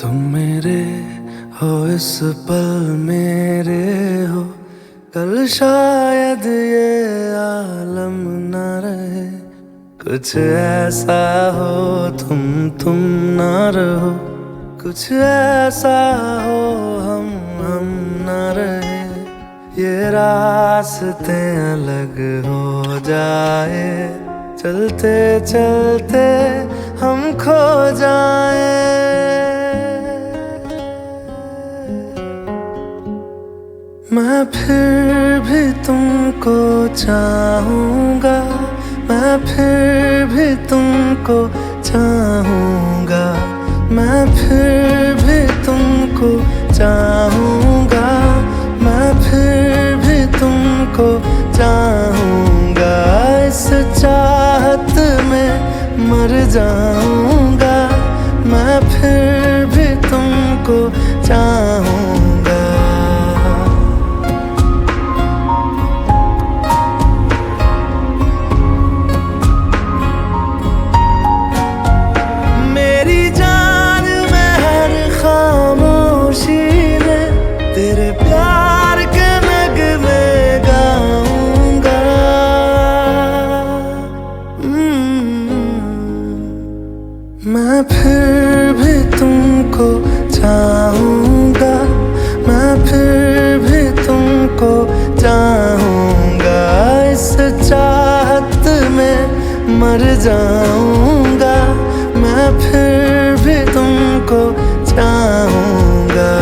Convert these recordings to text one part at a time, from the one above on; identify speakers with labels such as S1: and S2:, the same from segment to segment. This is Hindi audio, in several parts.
S1: तुम मेरे हो इस पल मेरे हो, कल शायद ये आलम न रहे। कुछ ऐसा हो तुम ना रहो, कुछ ऐसा हो हम ना रहे। ये रास्ते अलग हो जाए, चलते चलते हम खो जाए। मैं फिर भी तुमको चाहूँगा, मैं फिर भी तुमको चाहूँगा, मैं फिर भी तुमको चाहूँगा, मैं फिर भी तुमको चाहूँगा। इस चाहत में मर जाऊँगा, मैं फिर भी तुमको चाहूँगा। तेरे प्यार के नगमे गाऊंगा। मैं फिर भी तुमको चाहूँगा, मैं फिर भी तुमको चाहूँगा। इस चाहत में मर जाऊँगा, मैं फिर भी तुमको चाहूँगा।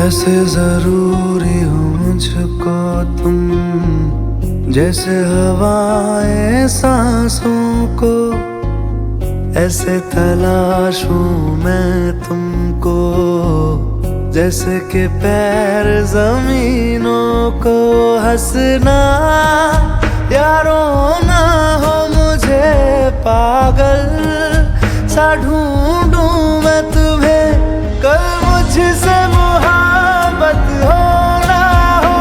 S1: ऐसे जरूरी हो मुझको तुम, जैसे हवाएं सांसों को। ऐसे तलाशूं मैं तुमको, जैसे कि पैर जमीनों को। हंसना या रोना हो मुझे पागल सा ढूंढूं मैं तुम्हें। कल मुझसे मोहब्बत हो ना हो,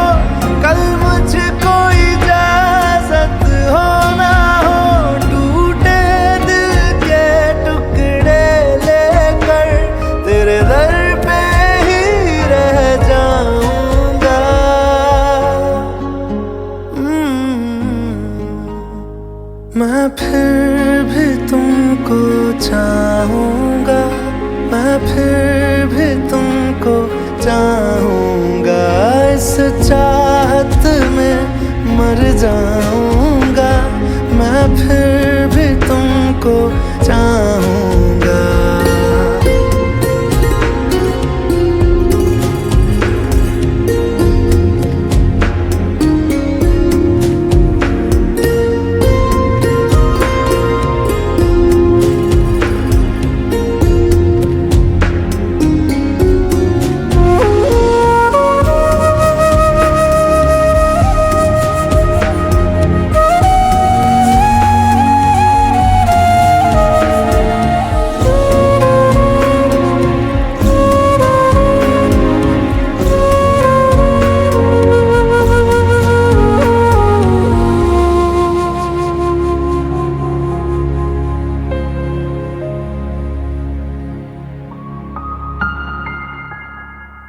S1: कल मुझको इजाजत हो ना हो। टूटे दिल के टुकड़े लेकर तेरे दर पे ही रह जाऊंगा। मैं फिर भी तुमको चाहूँगा, मैं फिर भी तुमको चाहूँगा। इस चाहत में मर जाऊँगा, मैं फिर भी तुमको चाहूँगा।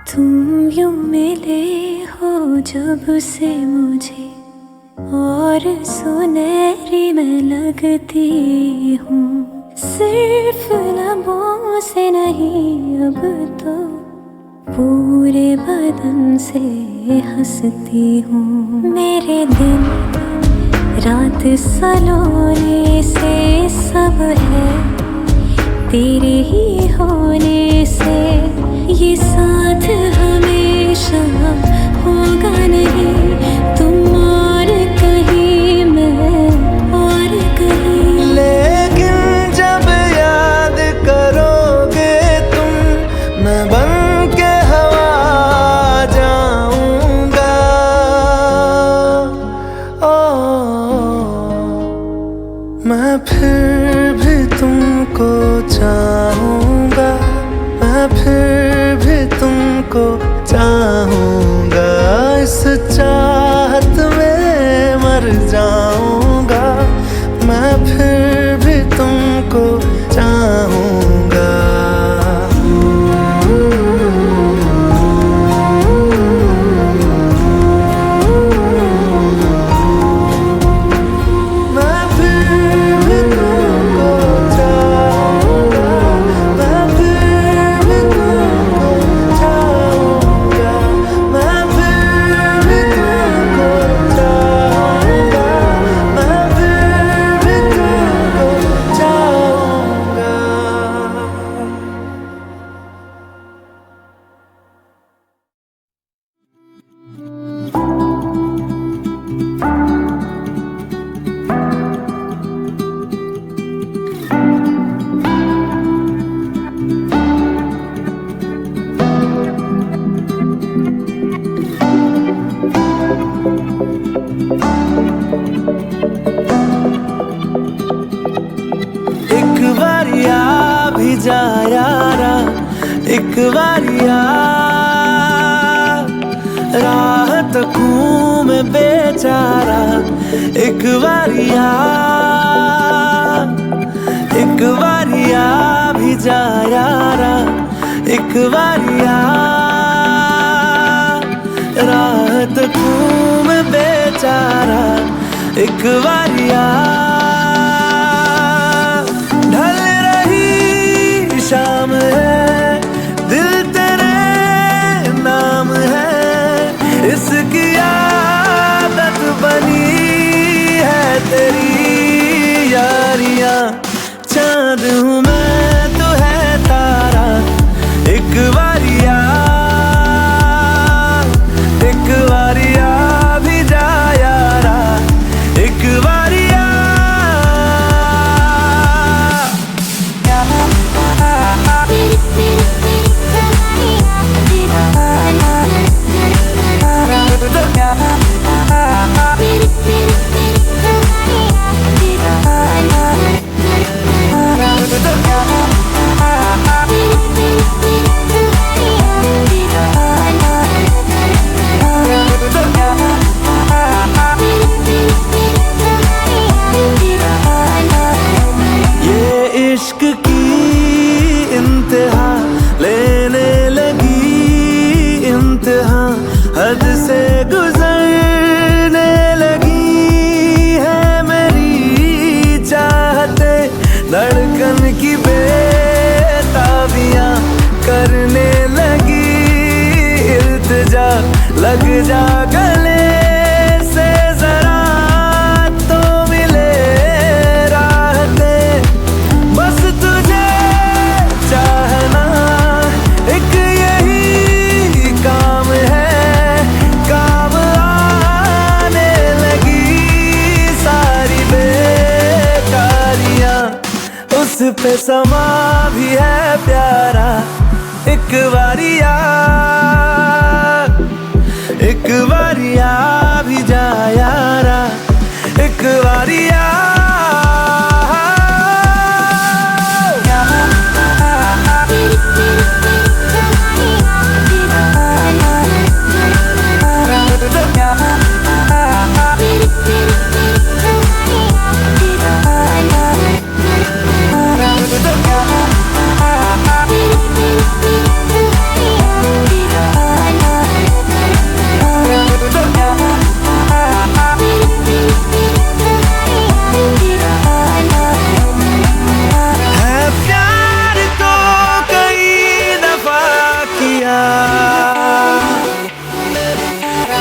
S2: तुम यूं मिले हो जब से मुझे, और सुनहरी मैं लगती हूँ। सिर्फ लबों से नहीं अब तो पूरे बदन से हंसती हूँ। मेरे दिन रात सलोने से सब है तेरे ही होने से। ये साथ हमेशा होगा नहीं, तुम और कहीं मैं और कहीं।
S1: लेकिन जब याद करोगे तुम, मैं बन के हवा जाऊंगा। ओ मैं फिर जा यारा एक बारिया, राह तकूं मैं बेचारा एक बारिया, एक बारिया भी जा यारा एक बारिया, राह तकूं मैं बेचारा एक बारिया। ढल रही शाम है, दिल तेरे नाम है, इसकी आदत बनी है तेरी यारियां। चांद हूँ मैं तो है तारा एक बारिया, एक बारिया भी जा यारा एक बारिया। इश्क की इंतहा लेने लगी इंतहा, हद से गुजरने लगी है मेरी चाहते, धड़कन की बेताबियां करने लगी इल्तिजा, लग जा गले से जरा तो मिले राहते, बस तुझे चाहना एक यही काम है, काम आने लगी सारी बेकारियां, उस पे समा भी है प्यारा एक बारिया, एक बारिया भी जा यारा एक बारिया।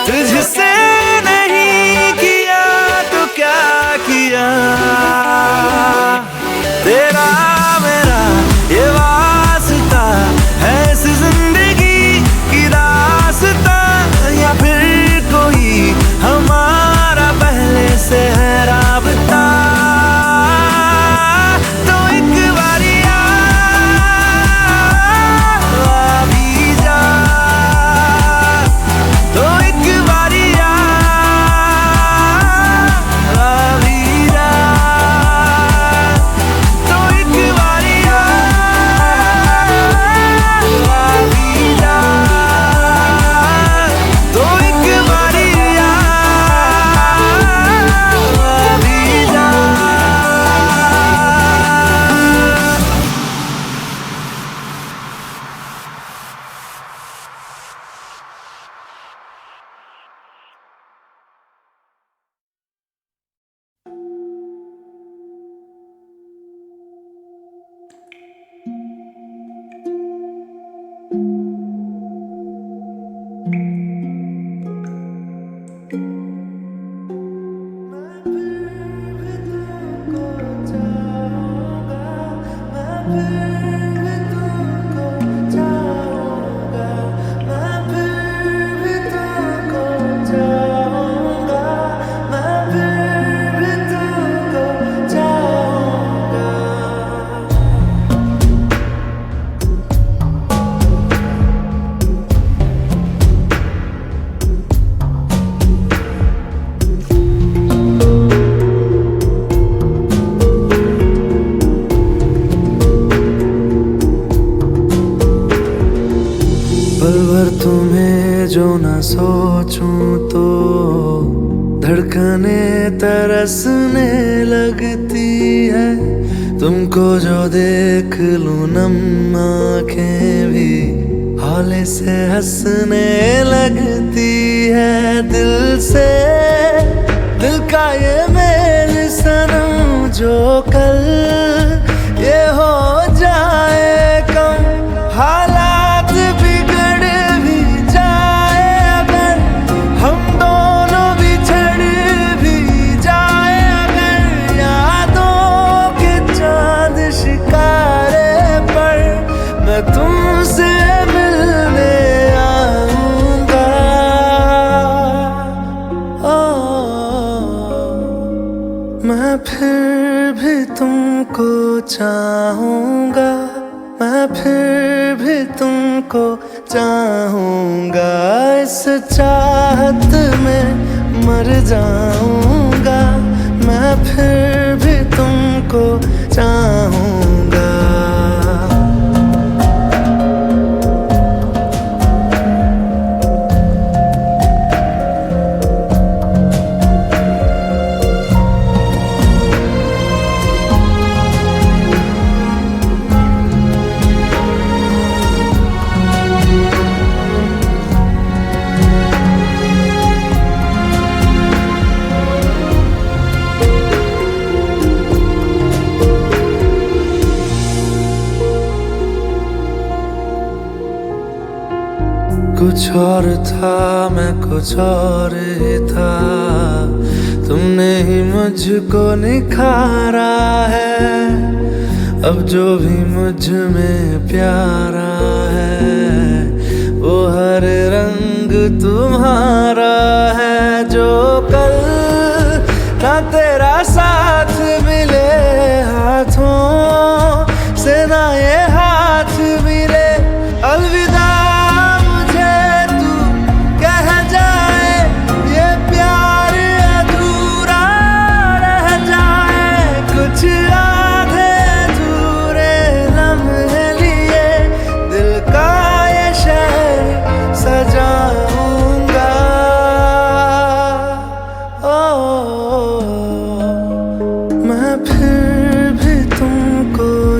S1: तुझसे नहीं किया तो क्या किया, तेरा मेरा ये वास्ता है इस जिंदगी की रास्ता, या फिर कोई हमारा पहले से है राबता। तो एक बारिया भी जा, तो एक बारिया भी जा, तो एक बारिया भी जा, तो एक बारिया भी जा। जो ना सोचूं तो धड़कने तरसने लगती है। तुमको जो देख लूं नम आँखें भी हौले से हंसने लगती है। दिल से दिल का ये मेल सनम जो कल ये हो जाए कम, हालात बिगड़ भी जाए अगर, हम दोनों बिछड़ भी जाए अगर, यादों के चांद शिकारे पर मैं तुमसे मिलने आऊंगा। मैं फिर भी तुमको चाहूंगा, मैं फिर भी तुमको चाहूंगा। इस चाहत में मर जाऊंगा, मैं फिर भी तुमको चाहूंगा। कुछ और था मैं कुछ और ही था, तुमने ही मुझको निखारा है। अब जो भी मुझ में प्यारा है वो हर रंग तुम्हारा है। जो कल ना तेरा साथ मिले हाथों से ना ये हाथ मिले, अलविदा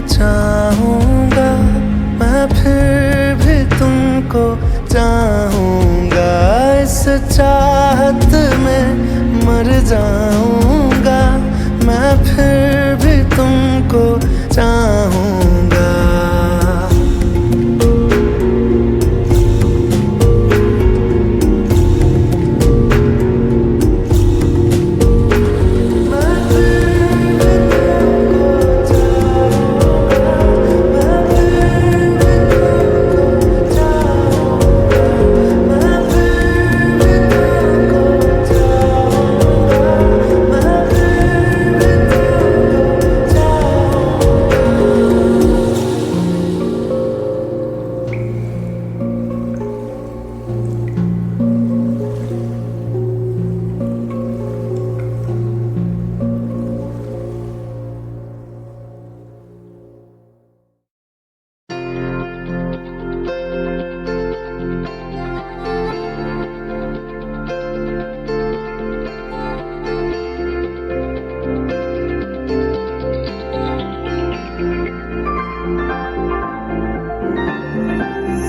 S1: चाहूंगा, मैं फिर भी तुमको चाहूंगा। इस चाहत में मर जाऊंगा, मैं फिर भी तुमको चाहूंगा।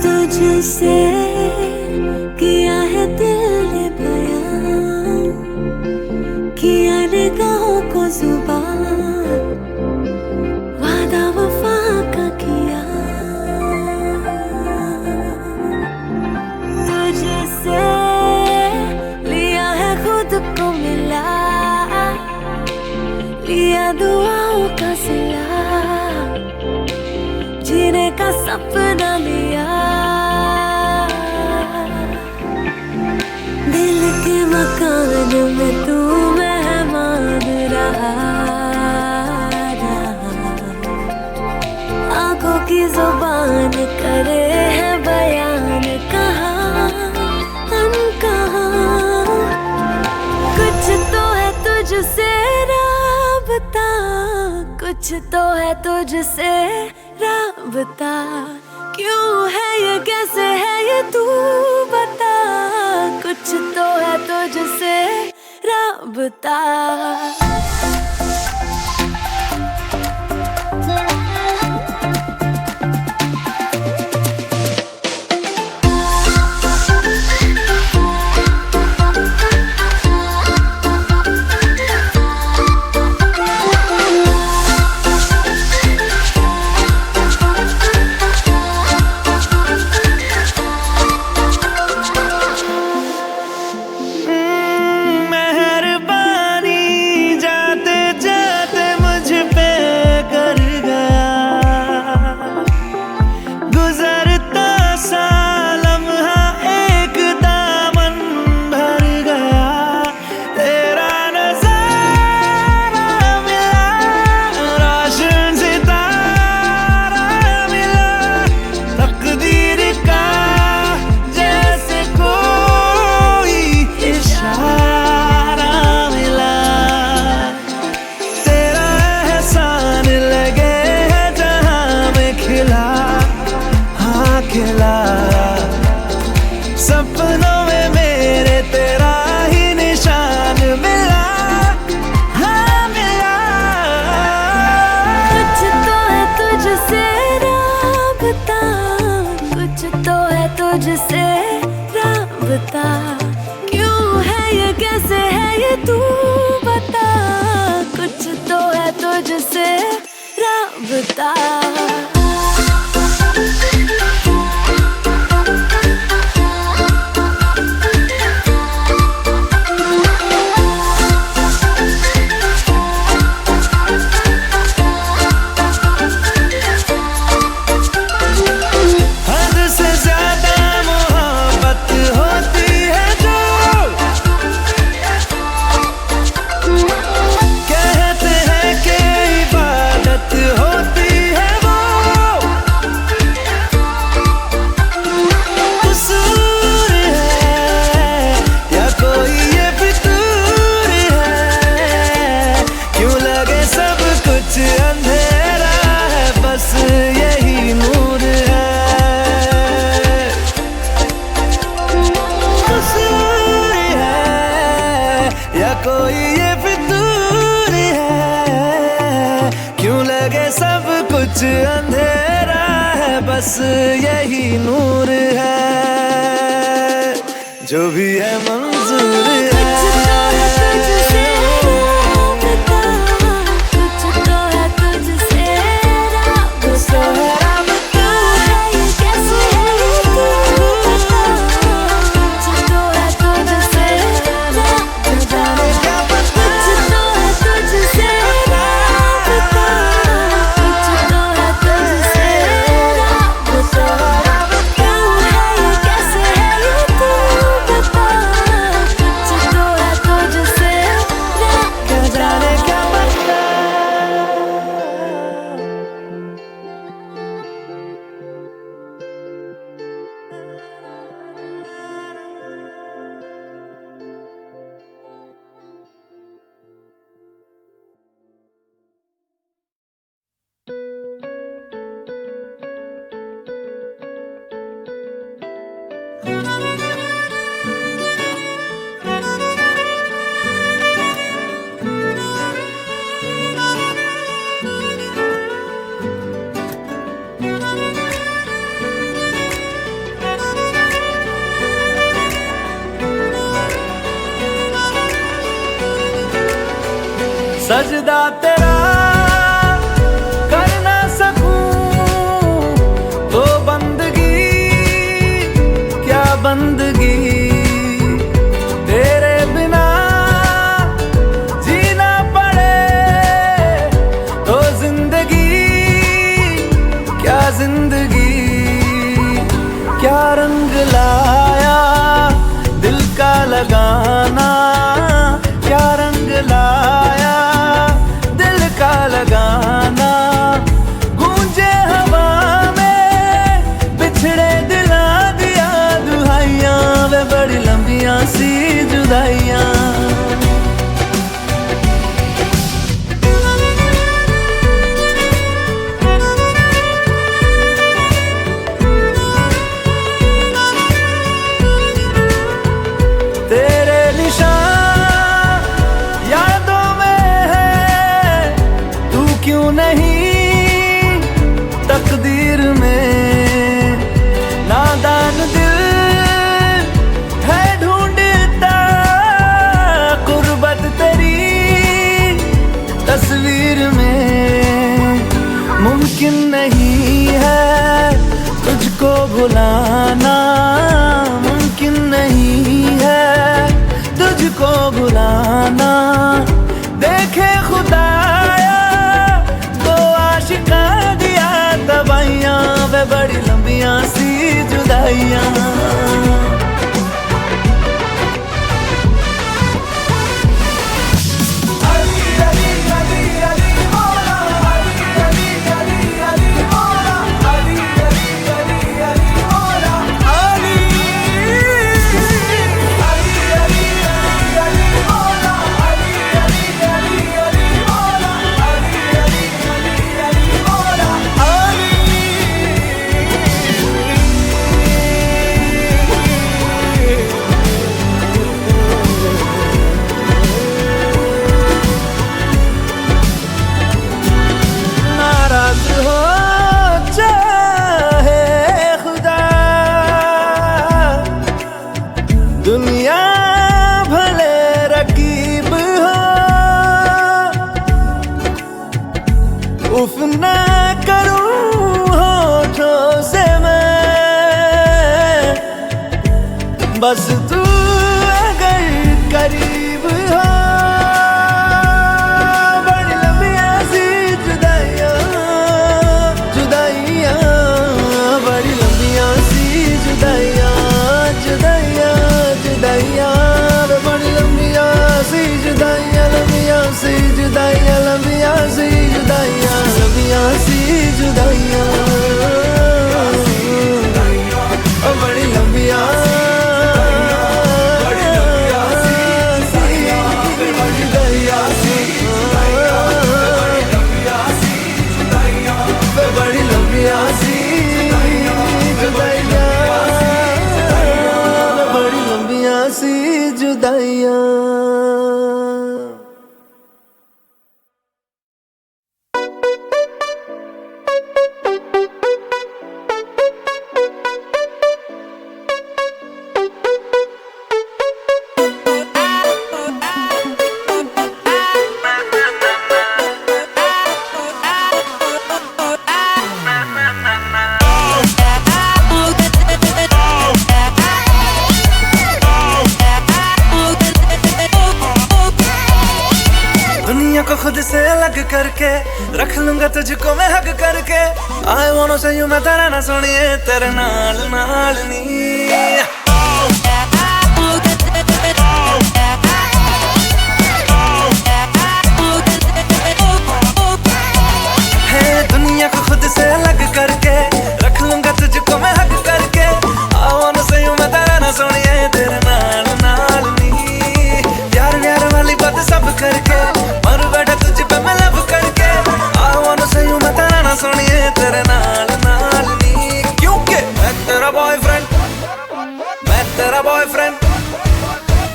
S2: तुझसे किया है दिल ने बयां, किया निगाहों को जुबान, वादा वफा का किया। तुझसे लिया है खुद को मिला, लिया दुआओं का सिला, जीने का सपना लिया। दिल के मकान में तू मेहमान रहा, आंखों की जुबान करे है बयान, कहाँ अनकहाँ। कुछ तो है तुझसे राबता, कुछ तो है तुझसे राबता, क्यों है ये, कैसे है ये, तू बता। कुछ तो है तुझसे राबता।
S1: सपनों में मेरे तेरा ही निशान मिला, हाँ मिला।
S2: कुछ तो है तुझसे राबता, कुछ तो है तुझसे राबता। क्यों है ये, कैसे है ये, तू बता। कुछ तो है तुझसे राबता।
S1: अंधेरा है बस यही नूर है, कसूर है या कोई ये फितूर है। क्यों लगे सब कुछ अंधेरा है बस यही नूर है। जो भी है मंजूर है। सजदा तेरा कर ना सकूं तो बंदगी क्या बंदगी, तेरे बिना जीना पड़े तो जिंदगी क्या जिंदगी। क्या रंग लाया दिल का लगाना, क्या रंग लाया दिल तकदीर में नादान दिल है ढूंढता गुर्बत तेरी तस्वीर में। मुमकिन नहीं है तुझको भुलाना, मुमकिन नहीं है तुझको भुलाना। देखे खुदाया तो आशिका दिया दवाइयाँ, वे बड़ी लंबियाँ सी जुदाइयाँ। दुनिया भले रकीब हो, उफ ना करूं होठों से मैं, बस तू अगर करीब हो। बड़ी लंबियां सी जुदाइयां जुदाइयां, बड़ी लंबियां सी जुदाइयां जुदाइयां जुदाइयां, बड़ी लंबियां सी जुदाइयां, लंबियां सी जुदाइयां, लंबियां सी जुदाइयां, लंबियां सी जुदाइयां, बड़ी लंबियां सी जुदाइयां। को खुद से अलग करके रख लूंगा तुझको मैं हक करके। I wanna say you मैं तेरा ना सुनिए तेरे नाल नाल नी। दुनिया को खुद से अलग करके रख लूंगा तुझको मैं हक करके। I wanna say you मैं तेरा ना सुनिए तेरे नाल नाल नी। प्यार प्यार वाली बात सब करके मर बैठा तुझ पे मैं लब करके। I wanna say you मैं तेरा ना सुनिए तेरे नाल नाल नी। क्योंकि मैं तेरा बॉयफ्रेंड, मैं तेरा बॉयफ्रेंड,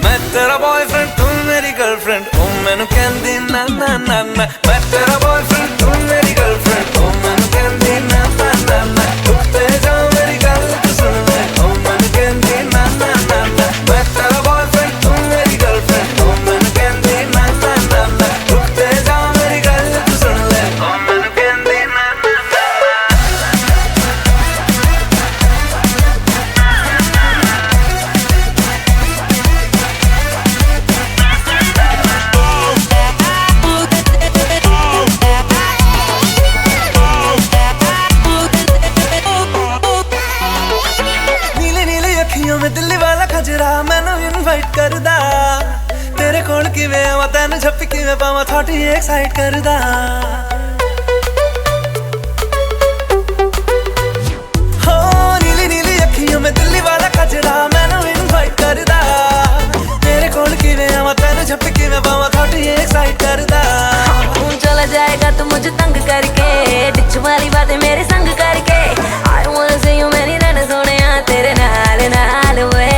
S1: मैं तेरा बॉयफ्रेंड, तू मेरी गर्लफ्रेंड। तू मैनू कहंदी ना ना ना ना, मैं तेरा बॉयफ्रेंड, तू मेरी गर्लफ्रेंड। तू मैनू कहंदी ना ना ना ना, उठते जा मेरी गल तू सुन ले। तू मैनू कहंदी ना ना ना ना, मैं तेरा बॉयफ्रेंड, तू मेरी गर्लफ्रेंड। तू मैनू कहंदी ना ना ना ना, उठते जा मेरी गल तू सुन ले। तू मैनू कहंदी ना ना ना। मैं दिल्ली वाला खजरा मैनू इनवाइट करदा, तेरे कोल किवें आवां तैनू झप्पी किवें पावां थोड़ी एक्साइट करदा। हो नीली नीली अखियों में दिल्ली वाला खजरा मैनू इनवाइट करदा, तेरे कोल किवें आवां तैनू झप्पी किवें पावां थोड़ी एक्साइट करदा।
S2: चला जाएगा तू मुझे तंग करके, डिच वाली बातें मेरे संग करके। I wanna see you मैंने रहना सोनिया तेरे नाल नाल वे।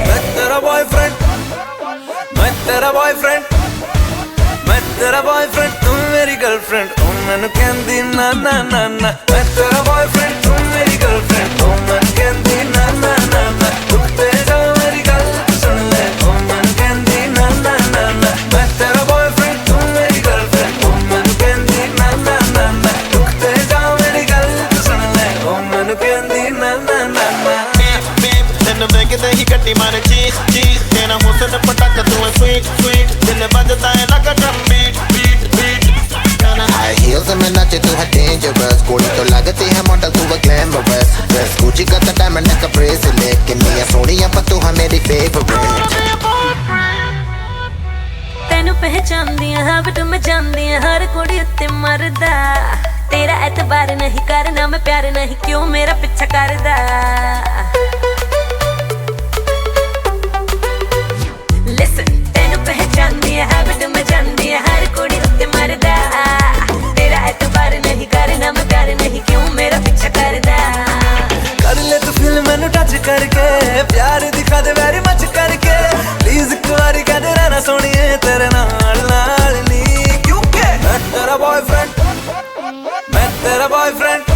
S1: मैं तेरा बॉयफ्रेंड, मैं तेरा बॉयफ्रेंड, मैं तेरा बॉयफ्रेंड, तू मेरी गर्लफ्रेंड ओ मैनू कहंदी ना ना ना ना मैं तेरा बॉयफ्रेंड तू मेरी गर्लफ्रेंड ओ मैनू कहंदी ना ना ना ना रुकते जा मेरी गल सुन ले ओ मैनू कहंदी ना ना ना ना मैं तेरा बॉयफ्रेंड तू मेरी गर्लफ्रेंड ओ मैनू कहंदी ना ना ना ना रुकते जा मेरी गल सुन ले ओ मैनू कहंदी ना ना ना ना
S3: तेन वेखदे ही गड्डी मारे चीज चीज तेरा हुसन पटाका तू है स्वीट स्वीट दिल बजदा है लगा drum beat beat beat
S4: high heels में नाचे तू है डेंजरस गोली तो लगती है मॉडल तू है ग्लैमरस ड्रेस गुची का डायमंड का ब्रेसलेट किन्नी सोनिया पर तू है मेरी फेवरेट
S2: तेनू पहचानदी हां बट मैं जानदी हर कुड़ी उत्ते मरदा तेरा एतबार नहीं करना मैं प्यार नहीं क्यों मेरा पीछा करदा लिसन तेनू पहचानदी हां बट मैं जानदी हर कुड़ी उत्ते मरदा तेरा एतबार नहीं करना मैं प्यार नहीं क्यों मेरा पीछा करदा
S1: कर ले तू फिल्म मैनू टच करके प्यार दिखा दे वेरी मच करके प्लीज एक बारी कह दे रहना सोनिए तेरे नाल नाल नी क्योंकि मैं तेरा बॉयफ्रेंड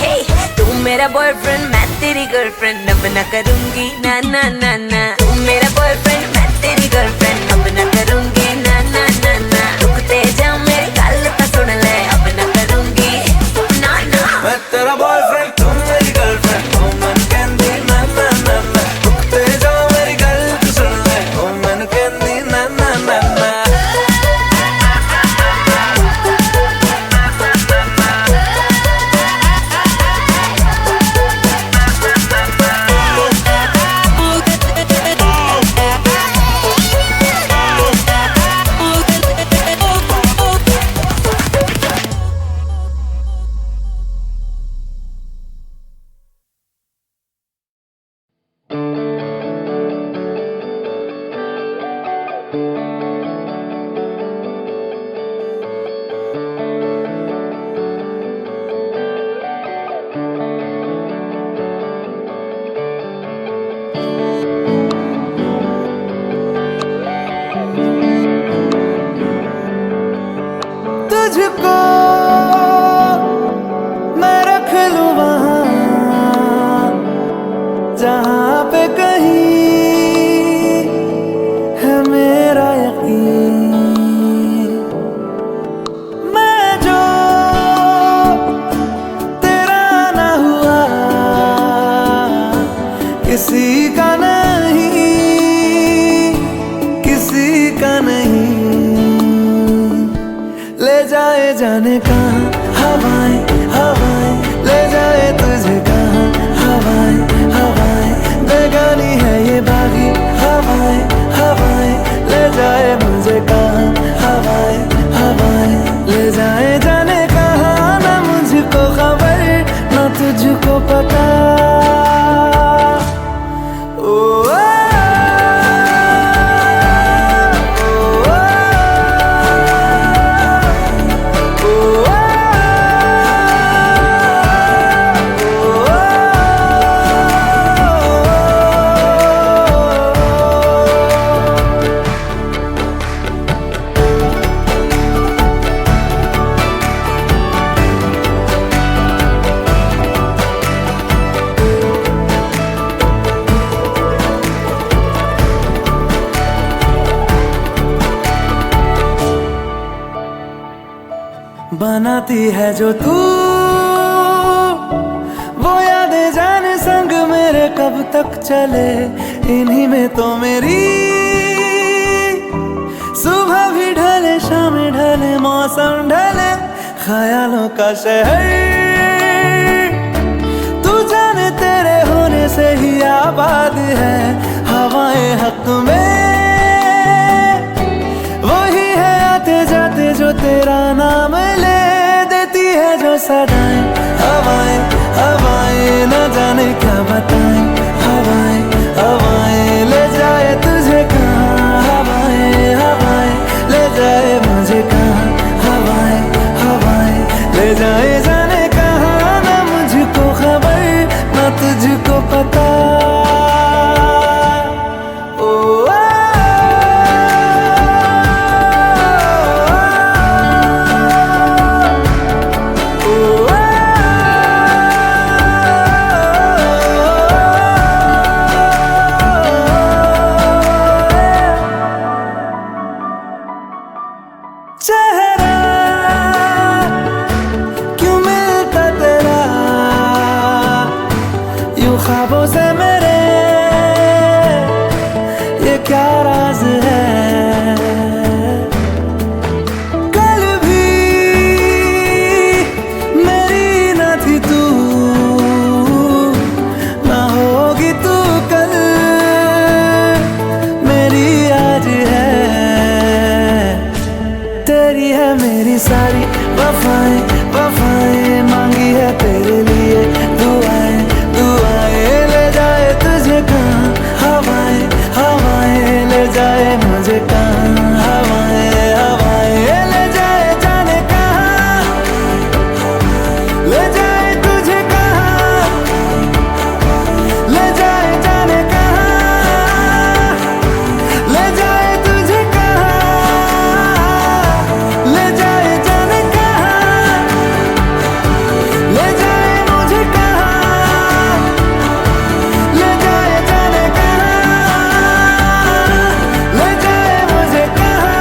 S2: हे तू मेरा बॉयफ्रेंड मैं तेरी गर्लफ्रेंड अब ना करूंगी ना ना ना ना तू मेरा बॉयफ्रेंड मैं तेरी गर्लफ्रेंड अब ना करूंगी ना ना ना ना रुकते जा मेरी गल तो सुन ले अब ना करूंगी ना ना
S1: मैं तेरा बॉयफ्रेंड तू मेरी गर्लफ्रेंड ओ मैनू कहंदी ना ना ना ना रुकते जा मेरी गल तू सुन ले ओ मैनू कहंदी ना ना ना ना तुझको मैं रख लूं वहां जहां पे कहीं है मेरा यकीन मैं जो तेरा ना हुआ किसी का नहीं किसी का नहीं ले जाए जाने कहाँ हवाएं हवाएं ले जाए तुझे कहाँ हवाएं हवाएं बेगानी है ये बागी हवाएं हवाएं ले जाए मुझे कहाँ हवाएं हवाएं ले जाए जाने कहाँ ना मुझको खबर ना तुझको पता ओ बनाती है जो तू वो यादें जाने संग मेरे कब तक चले इन्हीं में तो मेरी सुबह भी ढले शाम ढले मौसम ढले ख्यालों का शहर तू जाने तेरे होने से ही आबाद है हवाएं हक में वही है आते जाते जो तेरा नाम ले देती है जो सदाएं हवाएं हवाएं न जाने क्या बताएं हवाएं हवाएं ले जाए तुझे कहाँ हवाएं हवाएं ले जाए मुझे कहाँ हवाएं हवाएं ले जाए जाने कहाँ ना मुझको खबर ना तुझको पता ख्वाबों से मेरे ये क्या राज है। कल भी मेरी न थी तू, ना होगी तू कल मेरी आज है। तेरी है मेरी सारी वफाएं वफाएं, मांगी है तेरे लिए दुआएं दुआएं। ले जाए तुझे कहाँ हवाएं हवाएं, ले जाए मुझे कहाँ हवाएं हवाएं। ले जाए जाने कहाँ, ले जाए तुझे कहाँ, ले जाए जाने कहाँ, ले जाए तुझे कहाँ, ले जाए जाने कहाँ, ले जाए मुझे कहाँ, ले जाए जाने कहाँ, ले जाए मुझे कहाँ।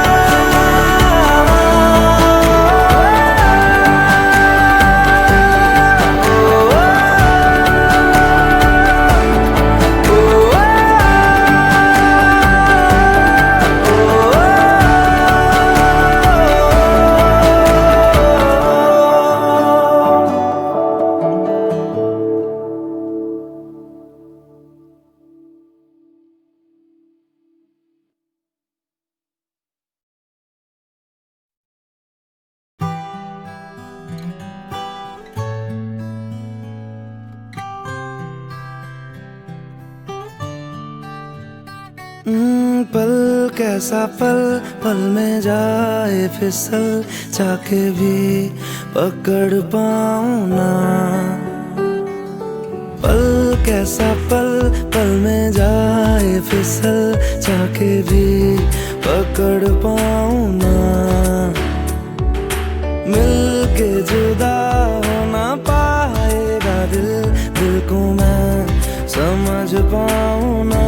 S1: पल कैसा पल, पल में जाए फिसल, चाके भी पकड़ पाऊं ना। पल कैसा पल, पल में जाए फिसल, चाके भी पकड़ पाऊं ना। मिल के जुदा हो ना पाएगा दिल, दिल को मैं समझ पाऊं ना।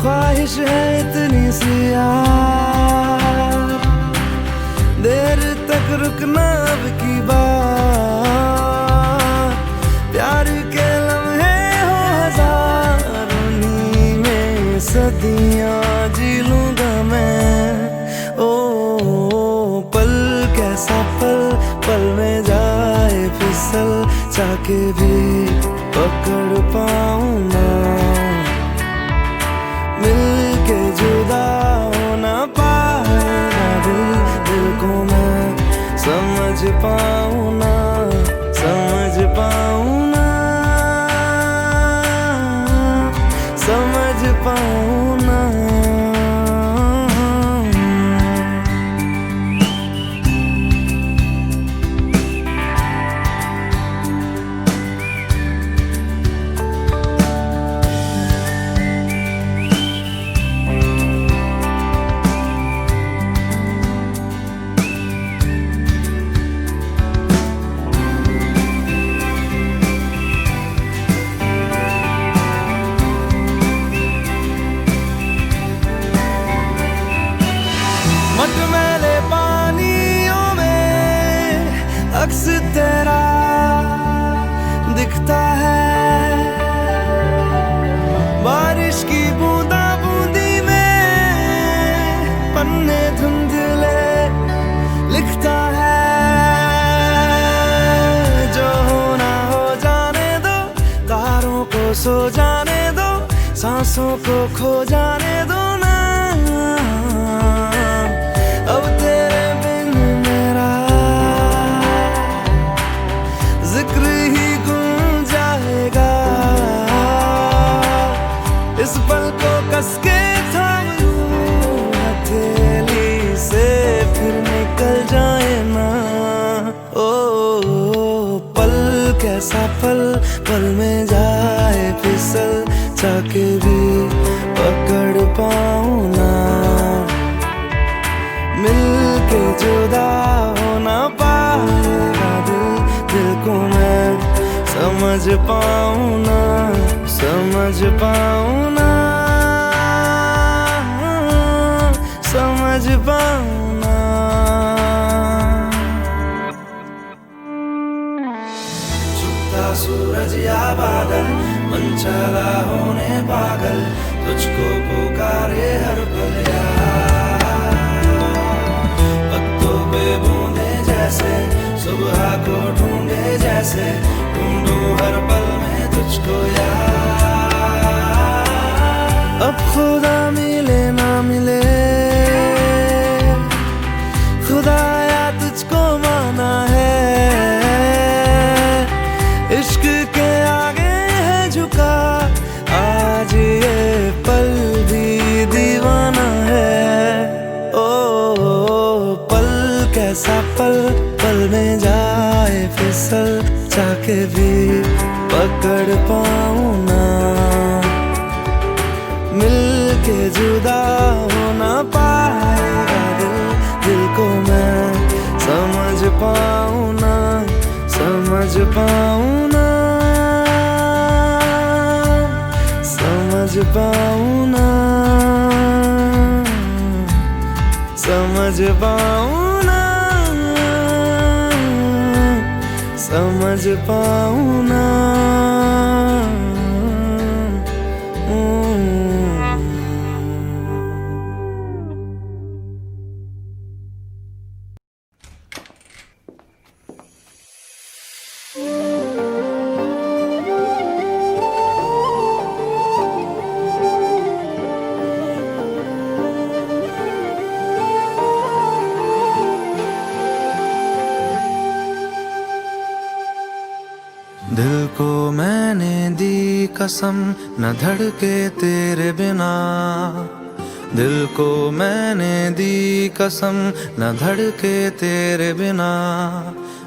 S1: ख्वाहिश है इतनी सी यार, देर तक रुकना अब की बात। प्यार के लम्हे हो हजारों, में सदियां जी लूंगा मैं। ओ पल कैसा पल, पल में जाए फिसल, चाके भी पकड़ पाऊं ना। मिल के जुदा हो ना पाएगा दिल, दिल को मैं समझ पाऊं ना, समझ पाऊं ना, समझ पाऊं ना। मटमैले पानियों में अक्स तेरा दिखता है, बारिश की बूंदा बूंदी में पन्ने धुंधले लिखता है। जो होना हो जाने दो, तारों को सो जाने दो, सांसों को खो जाने दो ना। अब तेरे बिन मेरा जिक्र ही गुम जाएगा। इस पल को कसके थाम लूं हथेली से, फिर निकल जाए ना। ओ पल कैसा पल, पल में जाए फिसल, चाके भी पकड़ पाऊं ना। मिल के जुदा हो ना पाएगा दिल, दिल को मैं समझ पाऊं ना, समझ पाऊं ना, समझ पाऊं ना। चुप डूबता सूरज या बादल, मन चला होने पागल, तुझको पुकारे हर पल यार। पत्तों पे बूंदे जैसे सुबह को ढूंढे जैसे, ढूंढूं हर पल में तुझको यार। अब खुदा मिले ना मिले, खुदाया तुझको माना है, इश्क के आगे है झुका, आज ये पल भी दीवाना है। ओ पल कैसा पल, पल में जाए फिसल, चाके भी पकड़ पाऊं ना, मिलके जुदा हो ना पाएगा दिल, दिल को मैं समझ पाऊं ना, समझ पाऊं ना, समझ पाऊं ना, समझ पाऊं ना, समझ पाऊं ना। दिल को मैंने दी कसम, न धड़के तेरे बिना, दिल को मैंने दी कसम, न धड़के तेरे बिना,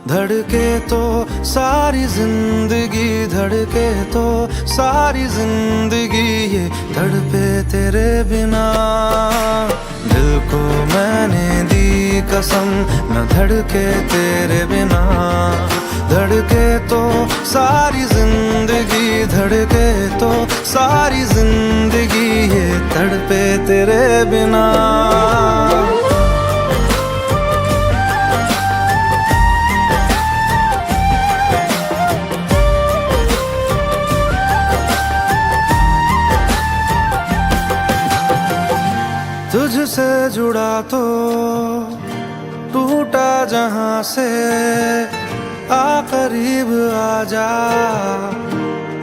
S1: धड़के तो सारी जिंदगी, धड़के तो सारी जिंदगी, ये तड़पे तेरे बिना। दिल को मैंने दी कसम, न धड़के तेरे बिना, धड़के तो सारी जिंदगी, धड़के तो सारी जिंदगी, ये तड़पे तेरे बिना। तुझसे जुड़ा तो टूटा जहां से, आ करीब आजा,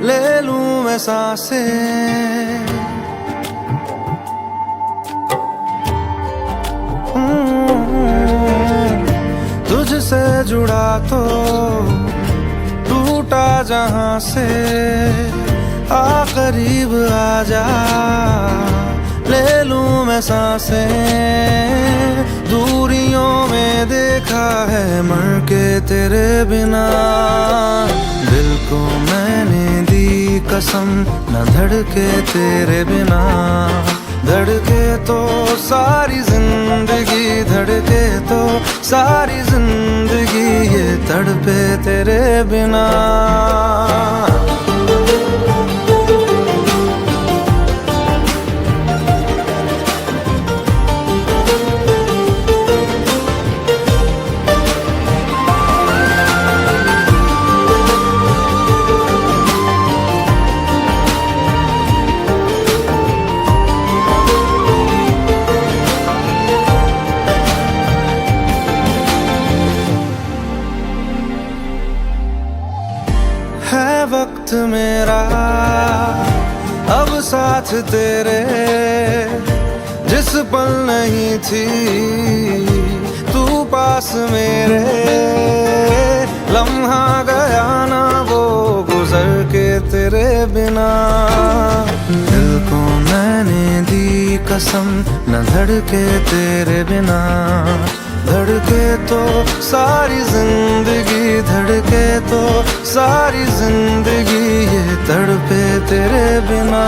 S1: ले लूं मैं सांसें, तुझसे जुड़ा तो टूटा जहां से, आ करीब आजा, ले लूं मैं सांसें, दूरियों में देखा है मर के तेरे बिना। दिल को मैंने दी कसम, न धड़के तेरे बिना, धड़के तो सारी जिंदगी, धड़के तो सारी जिंदगी, ये तड़पे तेरे बिना। है वक्त मेरा अब साथ तेरे, जिस पल नहीं थी तू पास मेरे, लम्हा गया ना वो गुजर के तेरे बिना। दिल को मैंने दी कसम, न धड़के तेरे बिना, धड़के तो सारी जिंदगी, धड़के तो सारी जिंदगी, ये तड़पे तेरे बिना।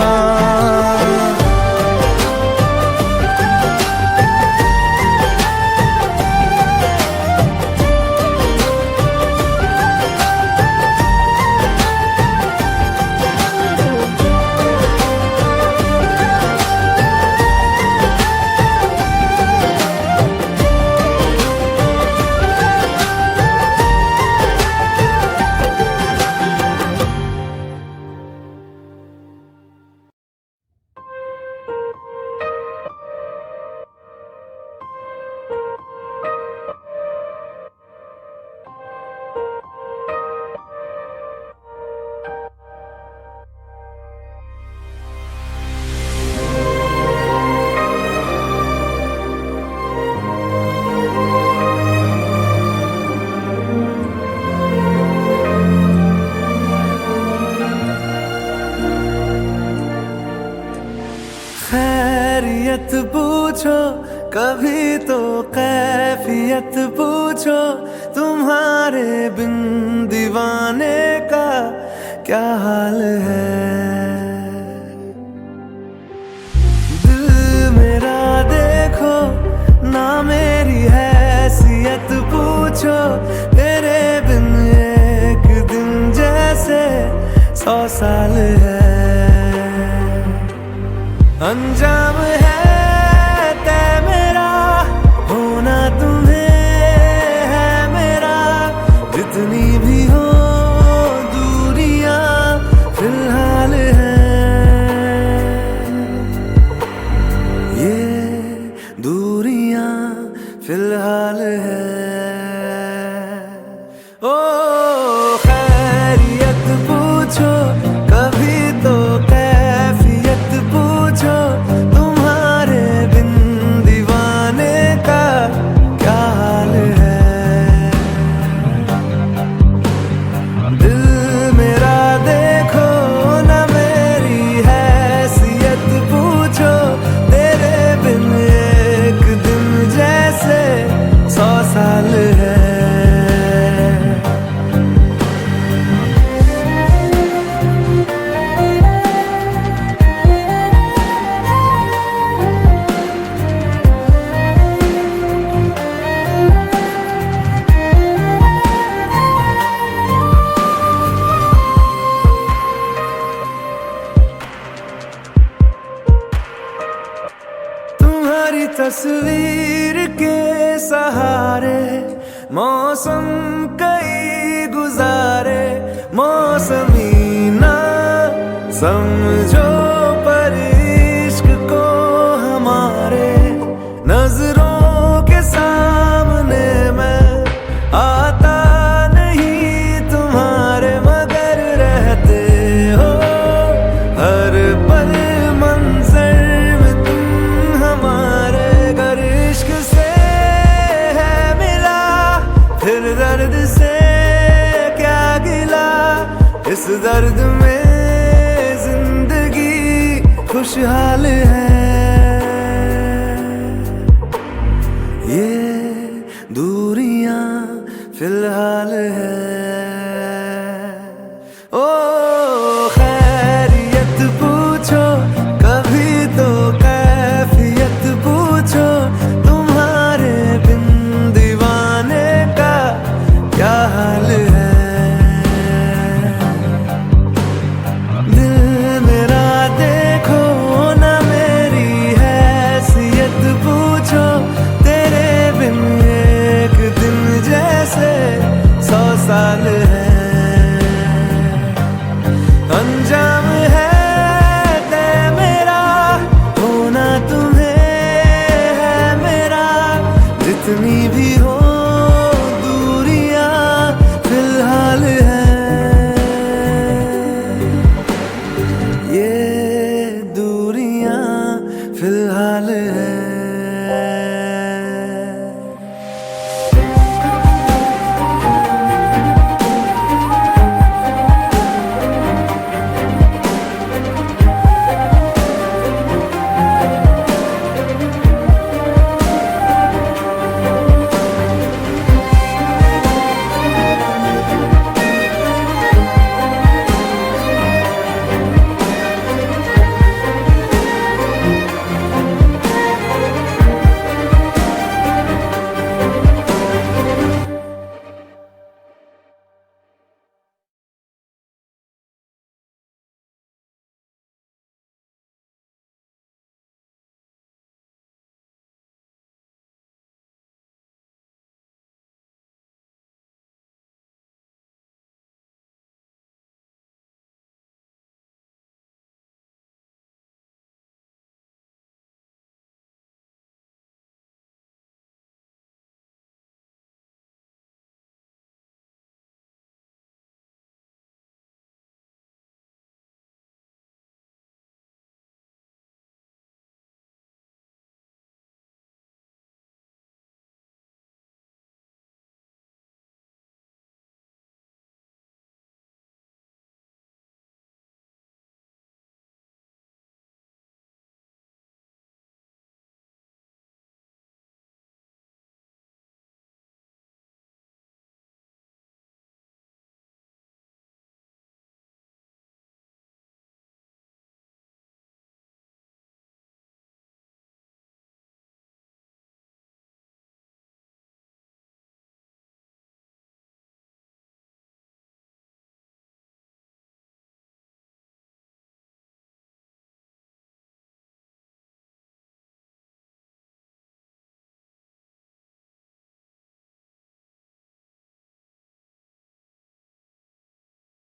S1: पूछो, कभी तो कैफियत पूछो, तुम्हारे बिन दीवाने का क्या हाल है। दिल मेरा देखो ना, मेरी हैसियत पूछो, तेरे बिन एक दिन जैसे 100 साल है। अंजाम है तय मेरा, होना तुम्हें है मेरा, जितनी भी हो दूरियां फिलहाल हैं। ये दूरियां फिलहाल है। ओ खैरियत पूछो, कभी तो कैफियत पूछो, तुम्हारे बिन दीवाने का क्या हाल है। दिल मेरा देखो ना, मेरी हैसियत पूछो, तेरे बिन एक दिन जैसे 100 साल है। तुम्हारी तस्वीर के सहारे मौसम कई गुजारे, मौसमी ना समझो पर इश्क को हमारे, नजरों के सामने मैं आता नहीं तुम्हारे, मगर रहते हो हर पल मंजर में तुम हमारे। गर इश्क से है मिला, फिर दर्द से क्या गिला, इस दर्द में जिंदगी खुशहाल है। ये दूरियां फिलहाल है।